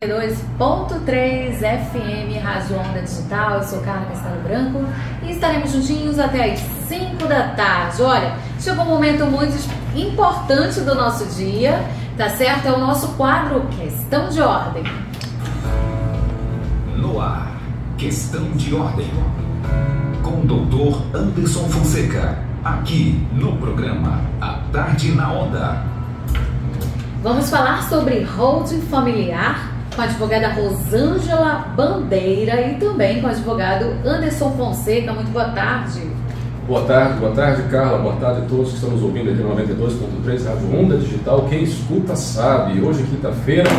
2.3 FM, Rádio Onda Digital. Eu sou Carla Castelo Branco e estaremos juntinhos até as 5 da tarde. Olha, chegou um momento muito importante do nosso dia, tá certo? É o nosso quadro Questão de Ordem. No ar, Questão de Ordem, com o Dr. Anderson Fonseca, aqui no programa A Tarde na Onda. Vamos falar sobre holding familiar com a advogada Rosângela Bandeira e também com o advogado Anderson Fonseca. Muito boa tarde. Boa tarde, Carla. Boa tarde a todos que estão nos ouvindo aqui no 92.3 Rádio Onda Digital. Quem escuta sabe. Hoje, quinta-feira,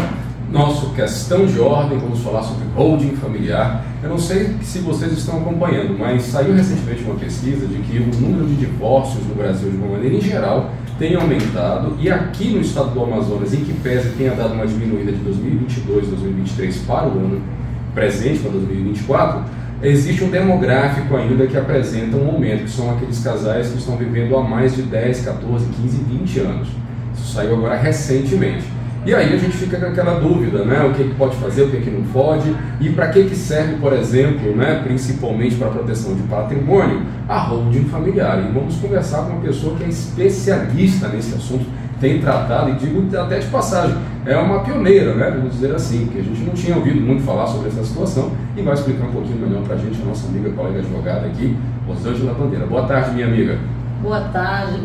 nosso Questão de Ordem, vamos falar sobre holding familiar. Eu não sei se vocês estão acompanhando, mas saiu recentemente uma pesquisa de que o número de divórcios no Brasil, de uma maneira em geral, tem aumentado, e aqui no estado do Amazonas, em que pese tenha dado uma diminuída de 2022, 2023 para o ano presente, para 2024, existe um demográfico ainda que apresenta um aumento, que são aqueles casais que estão vivendo há mais de 10, 14, 15, 20 anos. Isso saiu agora recentemente. E aí a gente fica com aquela dúvida, né? O que pode fazer, o que não pode, e para que serve, por exemplo, né, principalmente para a proteção de patrimônio, a holding familiar. E vamos conversar com uma pessoa que é especialista nesse assunto, tem tratado, e digo até de passagem, é uma pioneira, né, vamos dizer assim, porque a gente não tinha ouvido muito falar sobre essa situação, e vai explicar um pouquinho melhor para a gente, a nossa amiga, colega advogada aqui, Rosângela Bandeira. Boa tarde, minha amiga. Boa tarde,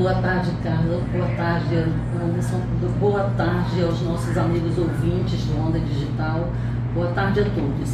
Carlos. Boa tarde, Anderson. Boa tarde aos nossos amigos ouvintes do Onda Digital. Boa tarde a todos.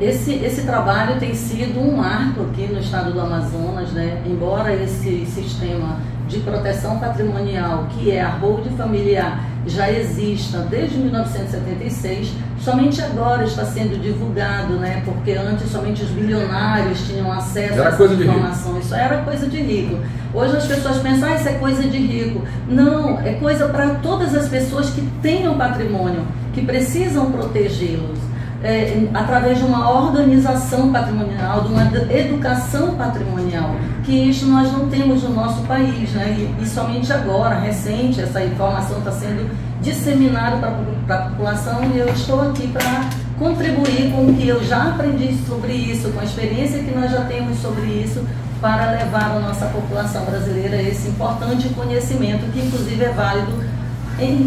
Esse trabalho tem sido um marco aqui no estado do Amazonas, né? Embora esse sistema de proteção patrimonial, que é a holding familiar, já exista desde 1976, somente agora está sendo divulgado, né? Porque antes somente os bilionários tinham acesso a essa informação. Isso era coisa de rico. Hoje as pessoas pensam, isso é coisa de rico. Não, é coisa para todas as pessoas que tenham patrimônio, que precisam protegê-los. Através de uma organização patrimonial, de uma educação patrimonial, que isso nós não temos no nosso país, né? E somente agora, recente, essa informação está sendo disseminada para a população, e eu estou aqui para contribuir com o que eu já aprendi sobre isso, com a experiência que nós já temos sobre isso, para levar a nossa população brasileira esse importante conhecimento, que inclusive é válido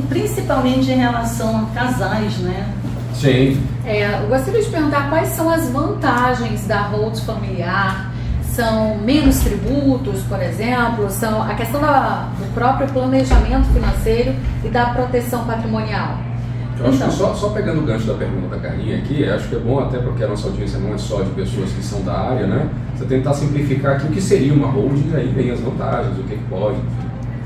principalmente em relação a casais, né? Sim. Eu gostaria de perguntar quais são as vantagens da holding familiar. São menos tributos, por exemplo? São a questão do próprio planejamento financeiro e da proteção patrimonial? Eu acho que só pegando o gancho da pergunta da Carlinha aqui, acho que é bom até porque a nossa audiência não é só de pessoas que são da área, né? Você tentar simplificar aqui o que seria uma holding, aí vem as vantagens, o que pode.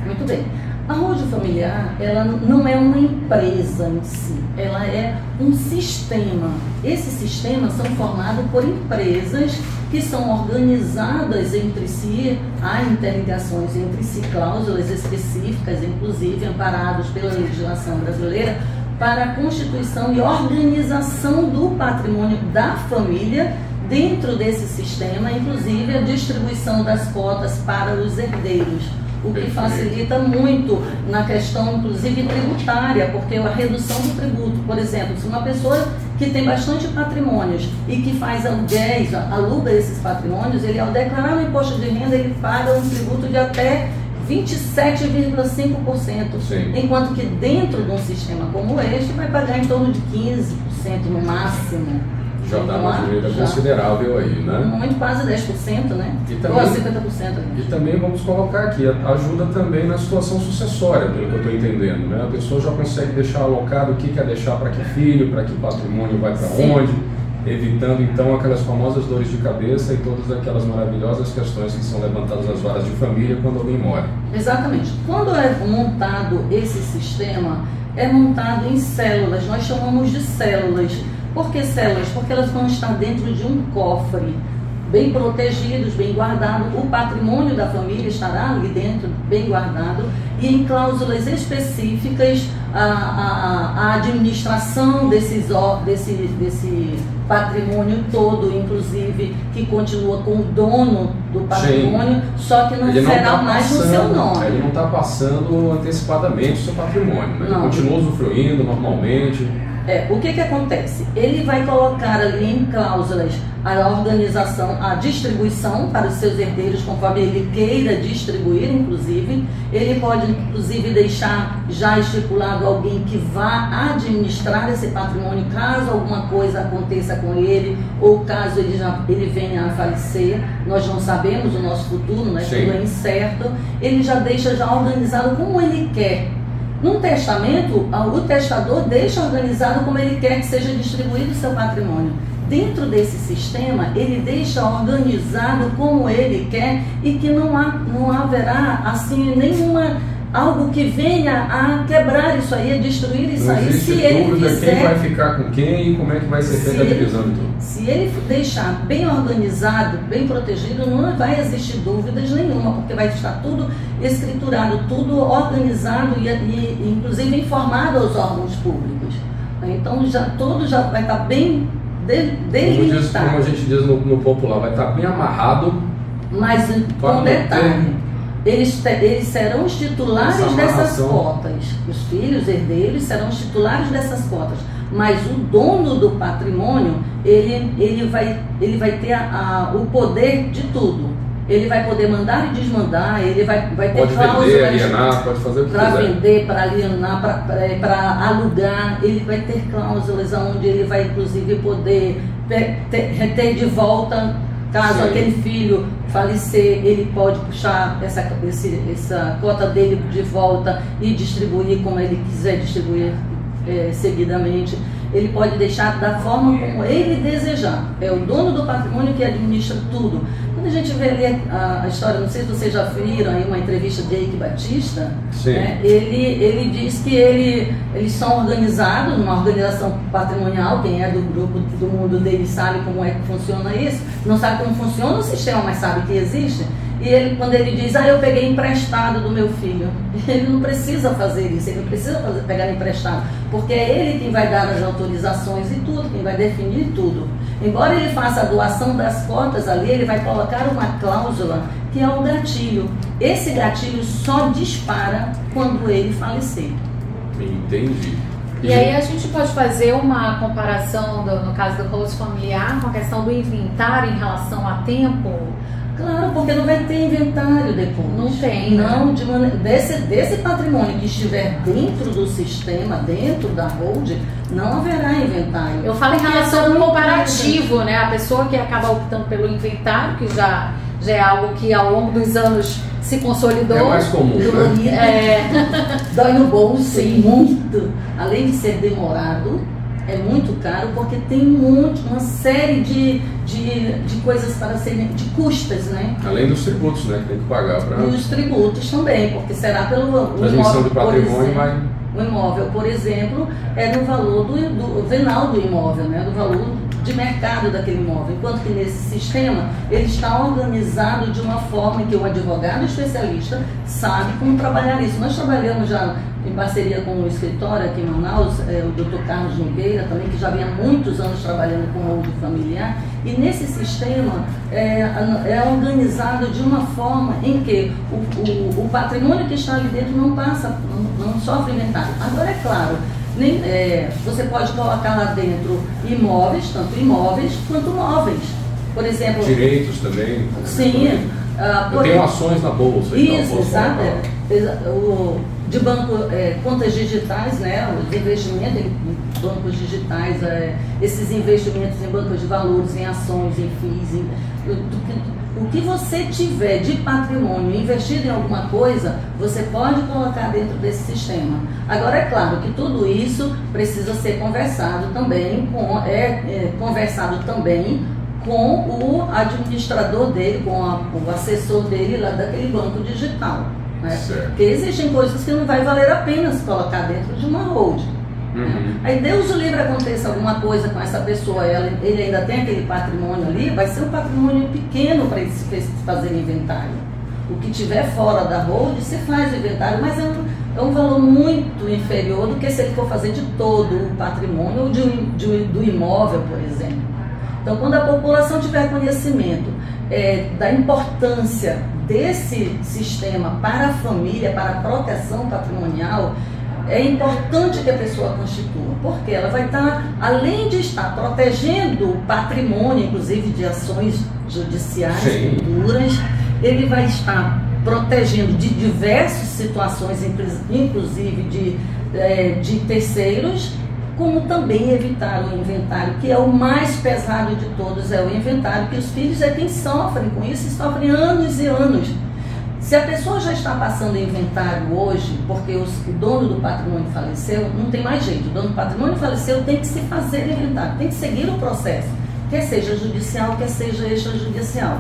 Muito bem. A holding familiar, ela não é uma empresa em si, ela é um sistema. Esses sistemas são formados por empresas que são organizadas entre si, há interligações entre si, cláusulas específicas, inclusive amparados pela legislação brasileira, para a constituição e organização do patrimônio da família dentro desse sistema, inclusive a distribuição das cotas para os herdeiros. O que facilita muito na questão, inclusive, tributária, porque a redução do tributo, por exemplo, se uma pessoa que tem bastante patrimônios e que faz aluguéis, aluga esses patrimônios, ele, ao declarar o imposto de renda, ele paga um tributo de até 27,5%, enquanto que dentro de um sistema como este vai pagar em torno de 15% no máximo. Já dá uma diminuída considerável aí, né? Muito, quase 10%, né? Ou 50%. E também vamos colocar aqui, ajuda também na situação sucessória, pelo que eu estou entendendo, né? A pessoa já consegue deixar alocado o que quer deixar para que filho, para que patrimônio vai para onde, evitando então aquelas famosas dores de cabeça e todas aquelas maravilhosas questões que são levantadas nas varas de família quando alguém morre. Exatamente. Quando é montado esse sistema, é montado em células, nós chamamos de células. Por que células? Porque elas vão estar dentro de um cofre, bem protegidos, bem guardados. O patrimônio da família estará ali dentro, bem guardado, e em cláusulas específicas a administração desse patrimônio todo, inclusive, que continua com o dono do patrimônio, só que não será mais no seu nome. Ele não está passando antecipadamente o seu patrimônio, né? Ele continua usufruindo normalmente. O que acontece? Ele vai colocar ali em cláusulas a organização, a distribuição para os seus herdeiros, conforme ele queira distribuir, inclusive. Ele pode, inclusive, deixar já estipulado alguém que vá administrar esse patrimônio, caso alguma coisa aconteça com ele, ou caso ele venha a falecer. Nós não sabemos o nosso futuro, né? Tudo é incerto. Ele já deixa já organizado como ele quer. Num testamento, o testador deixa organizado como ele quer que seja distribuído o seu patrimônio. Dentro desse sistema, ele deixa organizado como ele quer e que não haverá assim algo que venha a quebrar isso aí, a destruir isso aí. Se ele fizer, quem vai ficar com quem e como é que vai ser feita a divisão de tudo. Se ele deixar bem organizado, bem protegido, não vai existir dúvidas nenhuma, porque vai estar tudo escriturado, tudo organizado e inclusive informado aos órgãos públicos. Então tudo já vai estar bem delimitado. Como a gente diz no popular, vai estar bem amarrado. Mas com detalhe. Eles serão os titulares dessas cotas. Os filhos herdeiros serão os titulares dessas cotas. Mas o dono do patrimônio, ele vai ter o poder de tudo. Ele vai poder mandar e desmandar, ele vai ter cláusulas alienar, pode fazer o que para vender, para alienar, para alugar. Ele vai ter cláusulas onde ele vai inclusive poder reter de volta. Caso aquele filho falecer, ele pode puxar essa cota dele de volta e distribuir como ele quiser distribuir seguidamente. Ele pode deixar da forma como ele desejar. É o dono do patrimônio que administra tudo. Quando a gente vê ali a história, não sei se vocês já viram aí uma entrevista de Eike Batista, né? Ele diz que eles são organizados numa organização patrimonial. Quem é do grupo do mundo dele sabe como é que funciona isso. Não sabe como funciona o sistema, mas sabe que existe. E quando ele diz, eu peguei emprestado do meu filho, ele não precisa fazer isso, ele não precisa pegar emprestado, porque é ele quem vai dar as autorizações e tudo, quem vai definir tudo. Embora ele faça a doação das cotas ali, ele vai colocar uma cláusula que é o gatilho. Esse gatilho só dispara quando ele falecer. Entendi. E aí a gente pode fazer uma comparação, no caso do colosso familiar, com a questão do inventário em relação a tempo? Claro, porque não vai ter inventário depois. Não tem. Não, desse patrimônio que estiver dentro do sistema, dentro da hold, não haverá inventário. Eu falo em relação ao comparativo, né? A pessoa que acaba optando pelo inventário, que já é algo que ao longo dos anos se consolidou. É mais comum, né? Dói no bolso, sim, muito. Além de ser demorado, é muito caro, porque tem uma série de coisas para serem, de custas, né? Além dos tributos, né? Que tem que pagar para... E os tributos também, porque será pelo transmissão do patrimônio, vai... O imóvel, por exemplo, é no valor do venal do imóvel, né? Do valor de mercado daquele imóvel. Enquanto que nesse sistema, ele está organizado de uma forma em que o advogado especialista sabe como trabalhar isso. Nós trabalhamos já em parceria com o escritório aqui em Manaus, o Dr. Carlos Nogueira também, que já vinha há muitos anos trabalhando com hold familiar, e nesse sistema é organizado de uma forma em que o patrimônio que está ali dentro não sofre inventário. Agora, é claro, você pode colocar lá dentro imóveis, tanto imóveis quanto móveis. Por exemplo... Direitos também. Sim. Eu tenho ações na bolsa. Isso, exato. De banco, contas digitais, né, os investimentos em bancos digitais, esses investimentos em bancos de valores, em ações, em FIIs, o que você tiver de patrimônio investido em alguma coisa, você pode colocar dentro desse sistema. Agora, é claro que tudo isso precisa ser conversado também com o administrador dele, com o assessor dele lá daquele banco digital. Né? Porque existem coisas que não vai valer a pena se colocar dentro de uma hold. Né? Aí Deus o livre, aconteça alguma coisa com essa pessoa, ele ainda tem aquele patrimônio ali, vai ser um patrimônio pequeno para ele se fazer inventário. O que tiver fora da hold, se faz o inventário, mas é um valor muito inferior do que se ele for fazer de todo o patrimônio ou do imóvel, por exemplo. Então, quando a população tiver conhecimento da importância desse sistema para a família, para a proteção patrimonial, é importante que a pessoa constitua. porque ela vai estar, além de estar protegendo o patrimônio, inclusive de ações judiciais futuras, ele vai estar protegendo de diversas situações, inclusive de terceiros, como também evitar o inventário, que é o mais pesado de todos, é o inventário, que os filhos é quem sofrem com isso, e sofrem anos e anos. Se a pessoa já está passando inventário hoje, porque o dono do patrimônio faleceu, não tem mais jeito, o dono do patrimônio faleceu, tem que se fazer inventário, tem que seguir o processo, quer seja judicial, quer seja extrajudicial.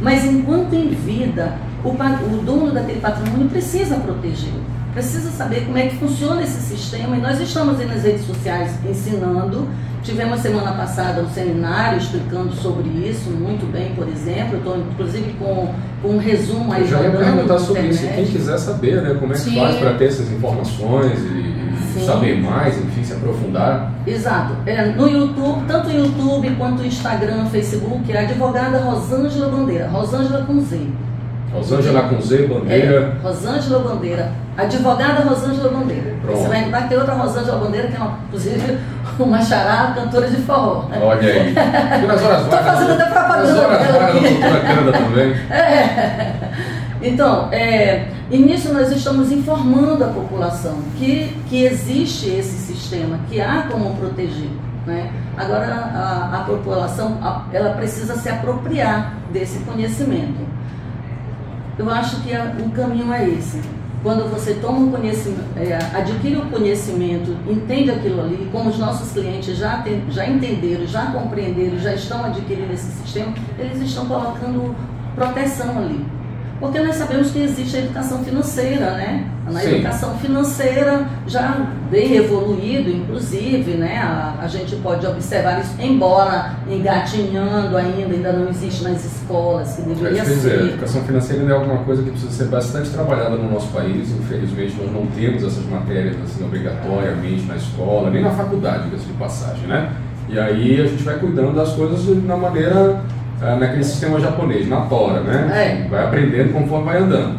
Mas enquanto em vida, o dono daquele patrimônio precisa protegê-lo, precisa saber como é que funciona esse sistema, e nós estamos aí nas redes sociais ensinando. Tivemos semana passada um seminário explicando sobre isso, muito bem, por exemplo. Estou inclusive com um resumo aí. Eu já ia perguntar sobre isso, quem quiser saber, né, como é que faz para ter essas informações e saber mais, enfim, se aprofundar. Exato. No YouTube, tanto no YouTube quanto no Instagram, Facebook, é a advogada Rosângela Bandeira, Rosângela com Z. Rosângela com Z, Bandeira. Rosângela Bandeira, advogada Rosângela Bandeira. Pronto. Você vai notar que tem outra Rosângela Bandeira, que é inclusive uma xará, cantora de forró. Olha aí. E nas horas vagas. Estou fazendo até propaganda. Nas horas vagas, a doutora Cândida também. Então, e nisso nós estamos informando a população que existe esse sistema, que há como proteger. Né? Agora, a população ela precisa se apropriar desse conhecimento. Eu acho que o caminho é esse. Quando você toma um conhecimento, adquire o conhecimento, entende aquilo ali, como os nossos clientes já entenderam, já compreenderam, já estão adquirindo esse sistema, eles estão colocando proteção ali. Porque nós sabemos que existe a educação financeira, né? Na educação financeira já bem evoluído, inclusive, né? A gente pode observar isso, embora engatinhando ainda não existe nas escolas, que deveria ser. A educação financeira ainda é alguma coisa que precisa ser bastante trabalhada no nosso país. Infelizmente, nós não temos essas matérias assim, obrigatoriamente na escola, nem na faculdade, de passagem, né? E aí a gente vai cuidando das coisas na maneira... naquele sistema japonês, na tora, né? Vai aprendendo conforme vai andando.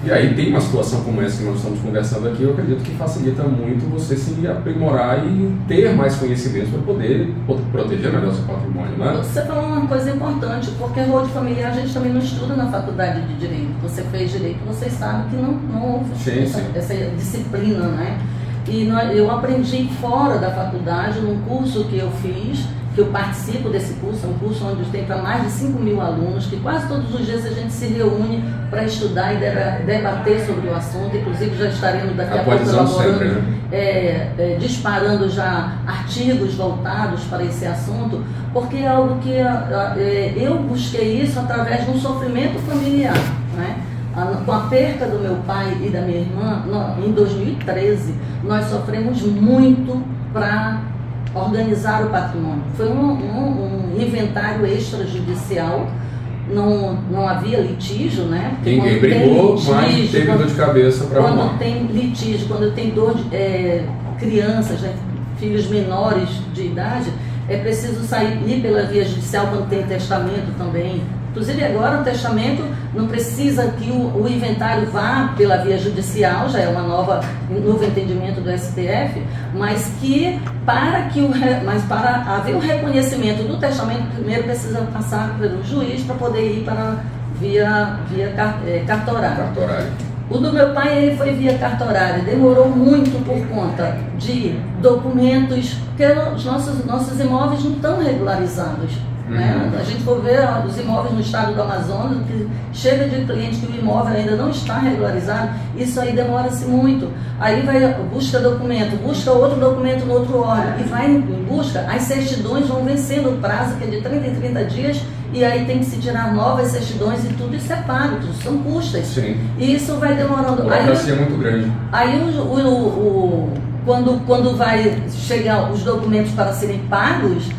E aí tem uma situação como essa que nós estamos conversando aqui, eu acredito que facilita muito você se aprimorar e ter mais conhecimentos para poder proteger melhor seu patrimônio, né? Você falou uma coisa importante, porque rol de familiar a gente também não estuda na faculdade de Direito. Você fez Direito, você sabe que não houve essa disciplina, né? E eu aprendi fora da faculdade, num curso que eu fiz, que eu participo desse curso, é um curso onde tem para mais de 5.000 alunos, que quase todos os dias a gente se reúne para estudar e debater sobre o assunto, inclusive já estaremos daqui a pouco elaborando, disparando já artigos voltados para esse assunto, porque é algo que eu busquei isso através de um sofrimento familiar, né? Com a perca do meu pai e da minha irmã, em 2013, nós sofremos muito para organizar o patrimônio. Foi um inventário extrajudicial, não havia litígio, né? Porque ninguém brigou, mas teve dor de cabeça para arrumar. Quando tem litígio, quando tem crianças, né, filhos menores de idade, é preciso ir pela via judicial quando tem testamento também. Inclusive agora o testamento não precisa que o inventário vá pela via judicial, já é um novo entendimento do STF, mas para haver o reconhecimento do testamento, primeiro precisa passar pelo juiz para poder ir para via cartorária. O do meu pai ele foi via cartorária, demorou muito por conta de documentos, porque os nossos imóveis não estão regularizados. Né? A gente for ver os imóveis no estado do Amazonas, que chega de cliente que o imóvel ainda não está regularizado, isso aí demora-se muito. Aí busca documento, busca outro documento no outro órgão e vai em busca, as certidões vão vencendo o prazo, que é de 30 em 30 dias, e aí tem que se tirar novas certidões e tudo isso é pago, tudo são custas. Sim. E isso vai demorando. A burocracia é muito grande. Aí quando vai chegar os documentos para serem pagos,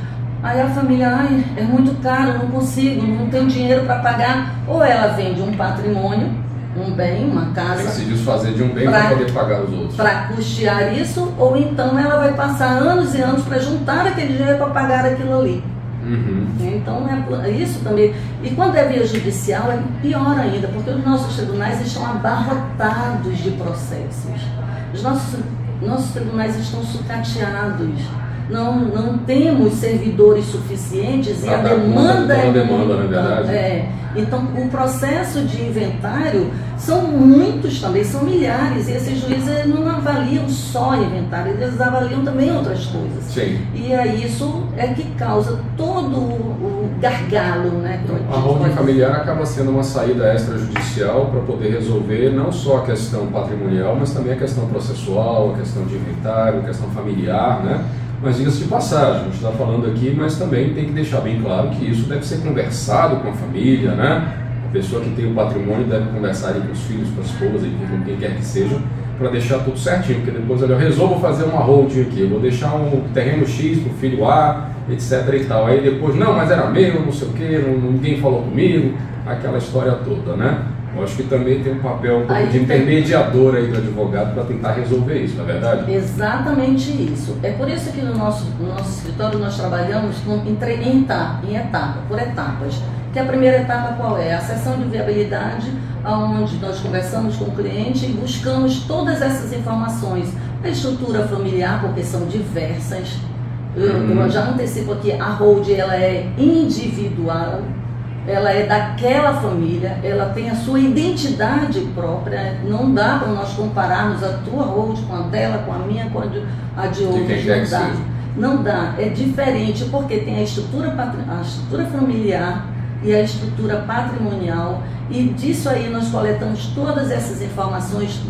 aí a família, é muito caro, não consigo, não tenho dinheiro para pagar. Ou ela vende um patrimônio, um bem, uma casa. Tem que se desfazer de um bem para poder pagar os outros. Para custear isso, ou então ela vai passar anos e anos para juntar aquele dinheiro para pagar aquilo ali. Então isso também. E quando é via judicial é pior ainda, porque os nossos tribunais estão abarrotados de processos. nossos tribunais estão sucateados. Não temos servidores suficientes e a demanda é demanda, na verdade. Então, o processo de inventário são muitos também, são milhares, e esses juízes não avaliam só inventário, eles avaliam também outras coisas. Sim. E aí isso é que causa todo o gargalo, né? Então, a holding familiar acaba sendo uma saída extrajudicial para poder resolver não só a questão patrimonial, mas também a questão processual, a questão de inventário, a questão familiar, né? Mas diga-se de passagem, a gente está falando aqui, mas também tem que deixar bem claro que isso deve ser conversado com a família, né? A pessoa que tem o patrimônio deve conversar aí com os filhos, com a esposa, com quem quer que seja, para deixar tudo certinho, porque depois eu resolvo fazer uma holding aqui, eu vou deixar um terreno X para o filho A, etc e tal. Aí depois, não, mas era meu, não sei o quê, ninguém falou comigo, aquela história toda, né? Eu acho que também tem um papel de intermediador aí do advogado para tentar resolver isso, não é verdade? Exatamente isso. É por isso que no nosso escritório nós trabalhamos em etapa, por etapas. Que a primeira etapa qual é? A sessão de viabilidade, onde nós conversamos com o cliente e buscamos todas essas informações. A estrutura familiar, porque são diversas. Eu já antecipo aqui, a holding ela é individual. Ela é daquela família, ela tem a sua identidade própria, não dá para nós compararmos a tua holding com a dela, com a minha, com a de outros, não dá. Não dá, é diferente porque tem a estrutura familiar e a estrutura patrimonial, e disso aí nós coletamos todas essas informações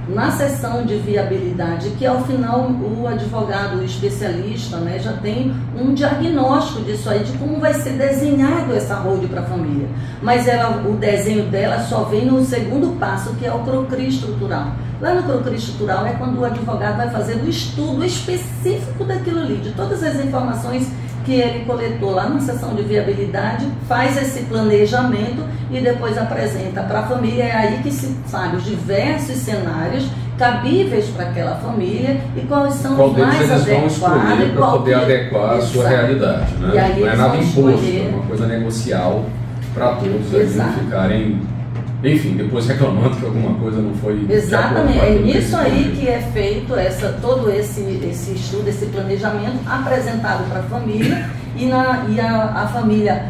na sessão de viabilidade, que ao final o advogado, o especialista, né, já tem um diagnóstico disso aí, de como vai ser desenhado essa holding para a família. Mas o desenho dela só vem no segundo passo, que é o CROCRI estrutural. Lá no CROCRI estrutural é quando o advogado vai fazer o estudo específico daquilo ali, de todas as informações que ele coletou lá na sessão de viabilidade, faz esse planejamento e depois apresenta para a família. É aí que se sabe os diversos cenários cabíveis para aquela família e quais são os mais adequados para poder adequar a sua realidade, né? E aí não é nada imposto, é uma coisa negocial para todos eles não ficarem, enfim, depois reclamando que alguma coisa não foi... Exatamente, é nisso aí que é feito todo esse estudo, esse planejamento apresentado para a família e a família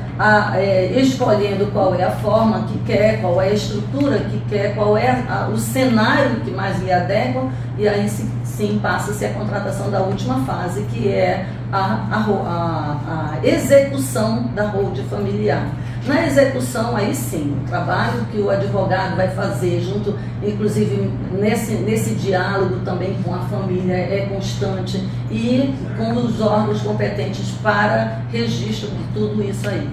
escolhendo qual é a forma que quer, qual é a estrutura que quer, qual é o cenário que mais lhe adequa, e aí sim passa-se a contratação da última fase, que é a execução da holding familiar. Na execução, aí sim, o trabalho que o advogado vai fazer junto, inclusive nesse diálogo também com a família, é constante, e com os órgãos competentes para registro de tudo isso aí.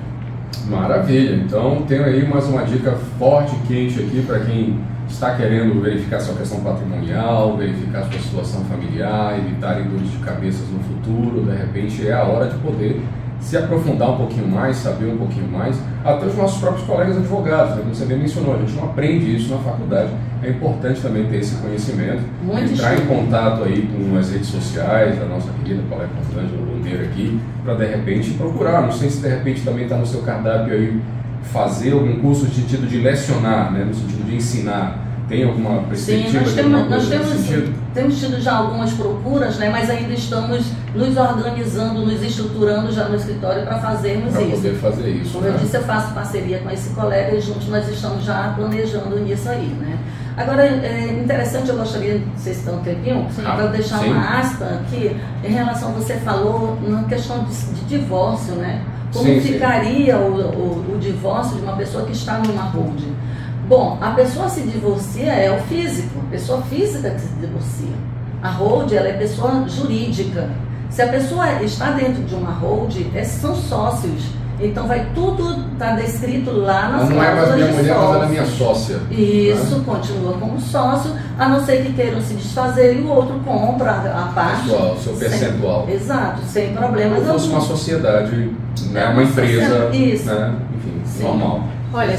Maravilha! Então, tenho aí mais uma dica forte e quente aqui para quem está querendo verificar sua questão patrimonial, verificar sua situação familiar, evitar dores de cabeça no futuro. De repente é a hora de poder se aprofundar um pouquinho mais, saber um pouquinho mais, até os nossos próprios colegas advogados, né? Como você bem mencionou, a gente não aprende isso na faculdade, é importante também ter esse conhecimento, entrar em contato aí com as redes sociais, da nossa querida colega Rosângela Monteiro aqui, para de repente procurar, não sei se de repente também está no seu cardápio aí, fazer algum curso no sentido de lecionar, né? No sentido de ensinar. Tem alguma perspectiva? Sim, temos tido já algumas procuras, né, mas ainda estamos nos organizando, nos estruturando já no escritório para fazermos isso. Para poder fazer isso. Como eu disse, eu faço parceria com esse colega e juntos nós estamos já planejando nisso aí, né. Agora, é interessante, eu gostaria, vocês estão um tempinho, para deixar uma aspa aqui, em relação, você falou na questão de divórcio, né. Como ficaria o divórcio de uma pessoa que está numa holding? Bom, a pessoa se divorcia é o físico, a pessoa física que se divorcia. A holding, ela é pessoa jurídica. Se a pessoa está dentro de uma holding, são sócios. Então vai tudo estar descrito lá nas cláusulas de sócio. Não é mais minha mulher, mas ela é minha sócia. Isso, né? Continua como sócio, a não ser que queiram se desfazer e o outro compra a parte. Pessoal, seu percentual. Exato, sem problemas. Como fosse uma sociedade, né, uma empresa, isso. Né, enfim, normal. Olha,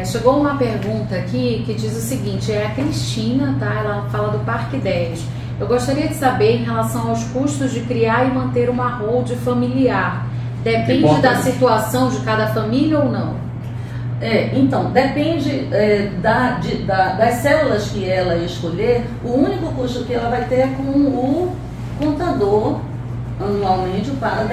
chegou uma pergunta aqui que diz o seguinte, é a Cristina, tá? Ela fala do Parque 10. Eu gostaria de saber em relação aos custos de criar e manter uma holding familiar. Depende da situação de cada família ou não? Então, depende das células que ela escolher, o único custo que ela vai ter é com o contador anualmente para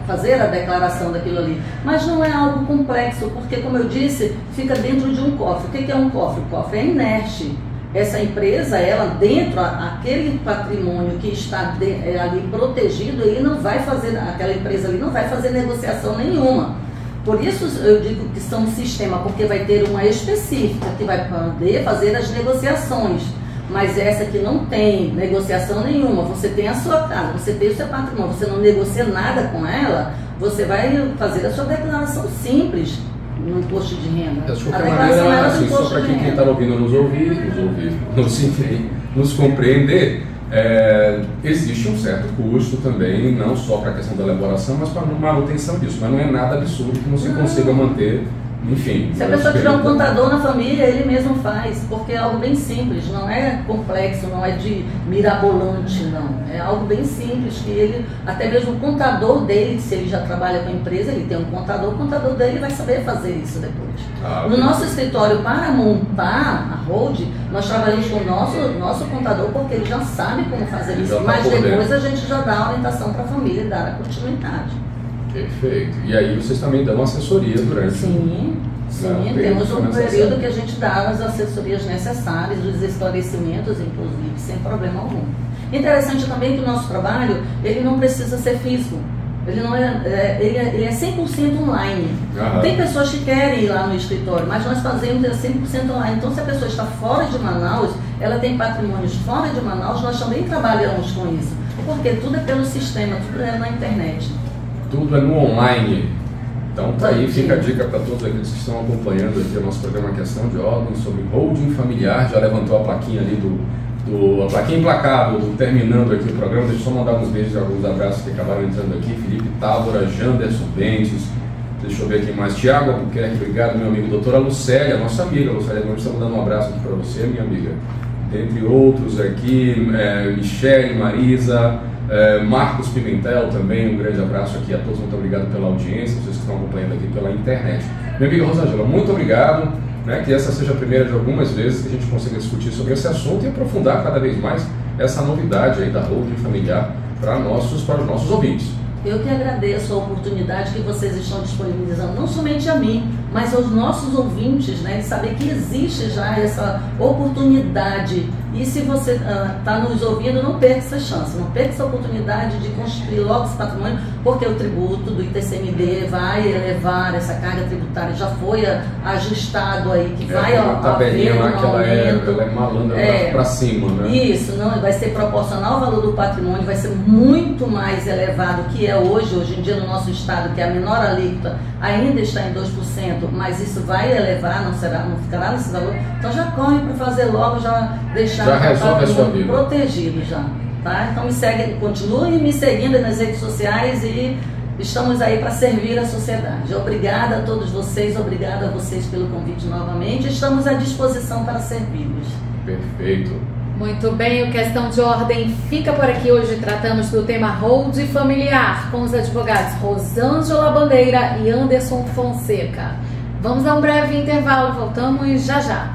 fazer a declaração daquilo ali. Mas não é algo complexo, porque, como eu disse, fica dentro de um cofre. O que é um cofre? O cofre é inerte. Essa empresa, ela dentro, aquele patrimônio que está ali protegido, aquela empresa ali não vai fazer negociação nenhuma. Por isso eu digo que são um sistema, porque vai ter uma específica que vai poder fazer as negociações. Mas essa que não tem negociação nenhuma, você tem a sua casa, você tem o seu patrimônio, você não negocia nada com ela, você vai fazer a sua declaração simples no imposto de renda. De qualquer maneira, assim, só para quem está ouvindo nos compreender, existe um certo custo também, não só para a questão da elaboração, mas para a manutenção disso. Mas não é nada absurdo que você consiga manter, enfim. Se a pessoa tiver um contador na família, ele mesmo faz, porque é algo bem simples, não é complexo, não é de mirabolante, não. É algo bem simples, que ele, até mesmo o contador dele, se ele já trabalha com a empresa, ele tem um contador, o contador dele vai saber fazer isso depois. No nosso escritório, para montar a hold, nós trabalhamos com o nosso contador, porque ele já sabe como fazer isso, mas depois a gente já dá a orientação para a família e dá a continuidade. Perfeito. E aí vocês também dão assessoria durante Sim, temos um período que a gente dá as assessorias necessárias, os esclarecimentos, inclusive, sem problema algum. Interessante também que o nosso trabalho, ele não precisa ser físico. Ele é 100% online. Tem pessoas que querem ir lá no escritório, mas nós fazemos 100% online. Então, se a pessoa está fora de Manaus, ela tem patrimônios fora de Manaus, nós também trabalhamos com isso. Porque tudo é pelo sistema, tudo é na internet. Tudo é no online. Então, tá aí, fica a dica para todos aqueles que estão acompanhando aqui o nosso programa Questão de Ordem sobre holding familiar. Já levantou a plaquinha ali a plaquinha implacável, terminando aqui o programa. Deixa eu só mandar uns beijos e alguns abraços que acabaram entrando aqui. Felipe Távora, Janderson Bentes, deixa eu ver aqui mais. Tiago Albuquerque, obrigado, meu amigo. Doutora Lucélia, nossa amiga. Lucélia, nós estamos dando um abraço aqui para você, minha amiga. Dentre outros aqui, Michele, Marisa, Marcos Pimentel também, um grande abraço aqui a todos, muito obrigado pela audiência, vocês que estão acompanhando aqui pela internet. Minha amiga Rosângela, muito obrigado, que essa seja a primeira de algumas vezes que a gente consiga discutir sobre esse assunto e aprofundar cada vez mais essa novidade aí da holding familiar para os nossos ouvintes. Eu que agradeço a oportunidade que vocês estão disponibilizando, não somente a mim, mas aos nossos ouvintes, de saber que existe já essa oportunidade. E se você está nos ouvindo, não perca essa chance, não perca essa oportunidade de construir logo esse patrimônio, porque o tributo do ITCMD vai elevar essa carga tributária, já foi ajustado aí, que vai haver um aumento. Ela é malandra para cima, né? Isso, não, vai ser proporcional ao valor do patrimônio, vai ser muito mais elevado que é hoje em dia no nosso estado, que é a menor alíquota, ainda está em 2%, mas isso vai elevar, não ficará nesse valor. Então já corre para fazer logo, já deixar resolve a sua vida protegido já, tá? Então continue me seguindo nas redes sociais e estamos aí para servir a sociedade. Obrigada a todos vocês, obrigada a vocês pelo convite novamente. Estamos à disposição para servi-los. Perfeito. Muito bem, o Questão de Ordem fica por aqui. Hoje tratamos do tema holding familiar com os advogados Rosângela Bandeira e Anderson Fonseca. Vamos a um breve intervalo, voltamos já já.